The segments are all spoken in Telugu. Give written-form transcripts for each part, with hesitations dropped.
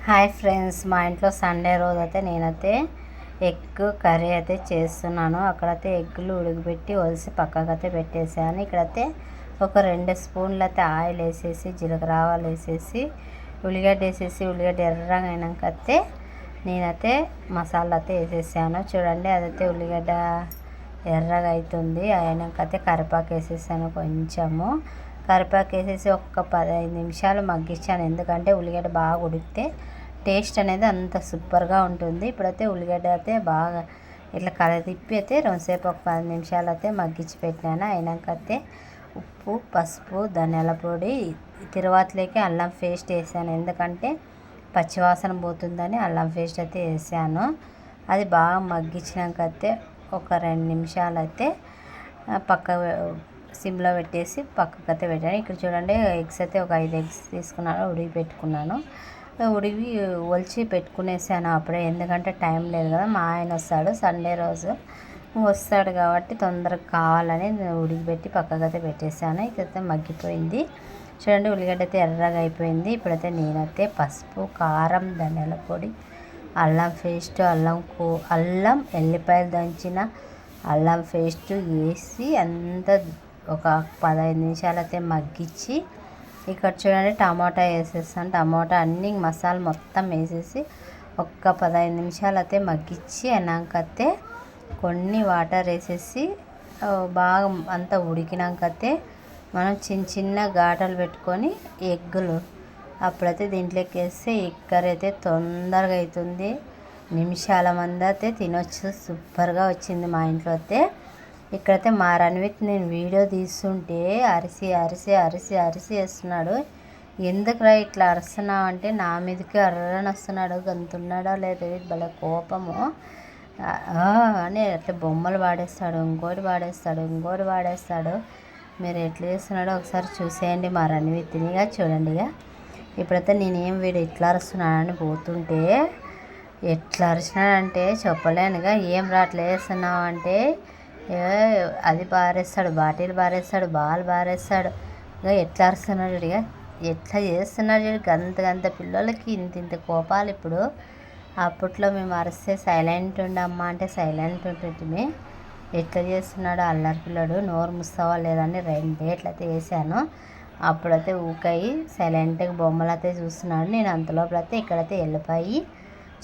హాయ్ ఫ్రెండ్స్, మా ఇంట్లో సండే రోజు అయితే నేనైతే ఎగ్ కర్రీ అయితే చేస్తున్నాను. అక్కడైతే ఎగ్గులు ఉడకబెట్టి ఒలిసి పక్కకైతే పెట్టేసాను. ఇక్కడైతే ఒక 2 స్పూన్లు అయితే ఆయిల్ వేసేసి జీలకర్ర ఆవాలు వేసేసి ఉల్లిగడ్డ వేసేసి ఉల్లిగడ్డ ఎర్రగా అయినాకైతే నేనైతే మసాలా అయితే వేసేసాను. చూడండి, అదైతే ఉల్లిగడ్డ ఎర్రగా అవుతుంది. అయినాకైతే కరివేపాకు వేసేసాను. కొంచెము కరివేపాకు వేసేసి ఒక 15 నిమిషాలు మగ్గించాను. ఎందుకంటే ఉల్లిగడ్డ బాగా ఉడికితే టేస్ట్ అనేది అంత సూపర్గా ఉంటుంది. ఇప్పుడైతే ఉల్లిగడ్డ అయితే బాగా ఇట్లా తిప్పి అయితే రెండుసేపు ఒక 10 నిమిషాలు అయితే మగ్గించి పెట్టాను. అయినాకైతే ఉప్పు, పసుపు, ధనియాల పొడి, తిరువాతలోకి అల్లం పేస్ట్ వేసాను. ఎందుకంటే పచ్చివాసన పోతుందని అల్లం పేస్ట్ అయితే వేసాను. అది బాగా మగ్గించినాకైతే ఒక 2 నిమిషాలు అయితే పక్క సిమ్లో పెట్టేసి పక్కకైతే పెట్టాను. ఇక్కడ చూడండి, ఎగ్స్ అయితే ఒక 5 ఎగ్స్ తీసుకున్నాను, ఉడికి పెట్టుకున్నాను. ఉడికి ఒలిచి పెట్టుకునేసాను అప్పుడే, ఎందుకంటే టైం లేదు కదా. మా ఆయన వస్తాడు సండే రోజు, వస్తాడు కాబట్టి తొందరగా కావాలని ఉడికిపెట్టి పక్కకైతే పెట్టేసాను. ఇకైతే మగ్గిపోయింది. చూడండి, ఉల్లిగడ్డ అయితే ఎర్రగా అయిపోయింది. ఇప్పుడైతే నేనైతే పసుపు, కారం, ధనియాల పొడి, అల్లం పేస్ట్, అల్లం ఎల్లిపాయలు దంచిన అల్లం పేస్ట్ వేసి అంతా ఒక 15 నిమిషాలు అయితే మగ్గించి, ఇక్కడ చూడండి టమాటా వేసేస్తాను. టమాటా అన్ని మసాలా మొత్తం వేసేసి ఒక్క 15 నిమిషాలు అయితే మగ్గించి అయినాకైతే కొన్ని వాటర్ వేసేసి బాగా అంతా ఉడికినాకైతే మనం చిన్న చిన్న ఘాటలు పెట్టుకొని ఎగ్గులు అప్పుడైతే దీంట్లోకి వేస్తే ఎగ్ కర్రీ అయితే తొందరగా అవుతుంది. నిమిషాల మంది అయితే తినొచ్చు. సూపర్గా వచ్చింది మా ఇంట్లో అయితే. ఇక్కడైతే మా రణ్విత్ నేను వీడియో తీస్తుంటే అరిసి అరిసి అరిసి అరిసి వేస్తున్నాడు. ఎందుకురా ఇట్లా అరుస్తున్నావు అంటే నా మీదకి అర్రని వస్తున్నాడు. గంతున్నాడో లేదో భలే కోపము అని అట్లా బొమ్మలు వాడేస్తాడు, ఇంకోటి వాడేస్తాడు. మీరు ఎట్లా చేస్తున్నాడో ఒకసారి చూసేయండి మా రణ్విత్నిగా. చూడండి, ఇప్పుడైతే నేనేం వీడు ఇట్లా అరుస్తున్నాడని పోతుంటే ఎట్లా అరిచినాడంటే చెప్పలేనుగా. ఏం రాట్లే వేస్తున్నావు అంటే అది బారేస్తాడు, బాటిల్ బారేస్తాడు, బాల్ బారేస్తాడు. ఇక ఎట్లా అరుస్తున్నాడు ఇక, ఎట్లా చేస్తున్నాడు గంత పిల్లలకి ఇంత కోపాలు. ఇప్పుడు అప్పట్లో మేము అరిస్తే సైలెంట్ ఉండమ్మా అంటే సైలెంట్ ఉంటుంటే, ఎట్లా చేస్తున్నాడు అల్లరి పిల్లడు. నోరు ముస్తావా లేదని 2 ఎట్లయితే వేసాను. అప్పుడైతే ఊకాయి సైలెంట్గా బొమ్మలు అయితే చూస్తున్నాడు. నేను అంతలోపలైతే ఇక్కడైతే వెళ్ళిపోయి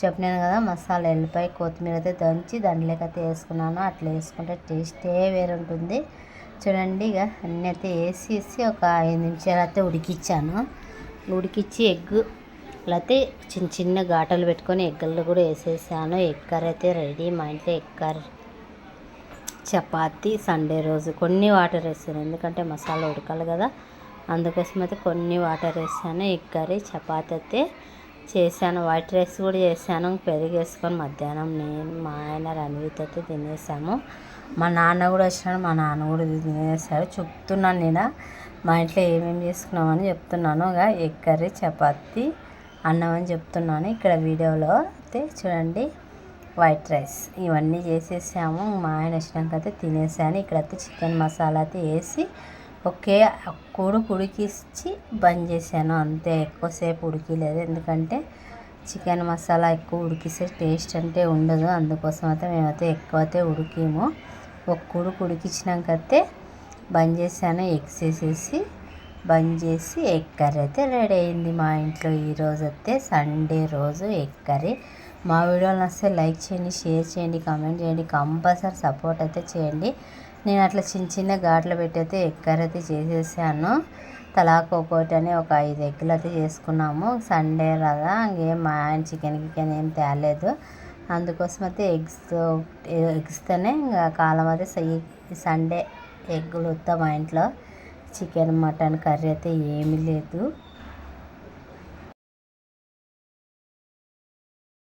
చెప్పినాను కదా, మసాలా ఎల్లిపాయ కొత్తిమీర అయితే దంచి దాంట్లోకి అయితే వేసుకున్నాను. అట్లా వేసుకుంటే టేస్టే వేరు ఉంటుంది. చూడండి, ఇక అన్నీ అయితే వేసి ఒక 5 నిమిషాలు అయితే ఉడికిచ్చాను. ఉడికిచ్చి అయితే చిన్న చిన్న ఘాటలు పెట్టుకొని ఎగ్గులు కూడా వేసేసాను. ఎగ్ కర్రీ అయితే రెడీ. మా ఇంట్లో ఎగ్ కర్రీ, చపాతి సండే రోజు కొన్ని వాటర్ వేసాను, ఎందుకంటే మసాలా ఉడకాలి కదా. అందుకోసం అయితే కొన్ని వాటర్ వేసాను. ఎగ్ కర్రీ, చపాతి అయితే చేశాను. వైట్ రైస్ కూడా చేశాను. పెరుగు వేసుకొని మధ్యాహ్నం నేను, మా ఆయన, రణ్విత్ అయితే తినేసాము. మా నాన్న కూడా వచ్చినాడు, మా నాన్న కూడా తినేసాడు. చెప్తున్నాను నేను మా ఇంట్లో ఏమేమి చేసుకున్నామని చెప్తున్నాను. ఎగ్ కర్రీ, చపాతి, అన్నం అని చెప్తున్నాను. ఇక్కడ వీడియోలో అయితే చూడండి, వైట్ రైస్ ఇవన్నీ చేసేసాము. మా ఆయన వచ్చినాక అయితే తినేసాను. ఇక్కడైతే చికెన్ మసాలా అయితే వేసి ఒకే ఉడికిచ్చి బంద్ చేశాను. అంతే, ఎక్కువసేపు ఉడికిలేదు. ఎందుకంటే చికెన్ మసాలా ఎక్కువ ఉడికిస్తే టేస్ట్ అంటే ఉండదు. అందుకోసం అయితే మేమైతే ఎక్కువ అయితే ఉడికేము. ఒక ఉడికించినాకైతే బంద్ చేశాను. ఎగ్స్ వేసేసి బంద్ చేసి ఎగ్ కర్రీ అయితే రెడీ అయింది మా ఇంట్లో. ఈరోజు అయితే సండే రోజు ఎగ్ కర్రీ. మా వీడియోలు నచ్చితే లైక్ చేయండి, షేర్ చేయండి, కామెంట్ చేయండి, కంపల్సరీ సపోర్ట్ అయితే చేయండి. నేను అట్లా చిన్న చిన్న ఘాట్లు పెట్టి అయితే ఎగ్ కర్రీ అయితే చేసేసాను. తలాకు ఒక్కొక్కటి అని ఒక 5 ఎగ్గులు అయితే చేసుకున్నాము. సండే కదా, ఇంకేం మా ఆయన చికెన్ ఏం తేలేదు. అందుకోసం అయితే ఎగ్స్తోనే ఇంకా కాలం అయితే సండే ఎగ్గులు వస్తాం మా ఇంట్లో. చికెన్, మటన్ కర్రీ అయితే ఏమీ లేదు.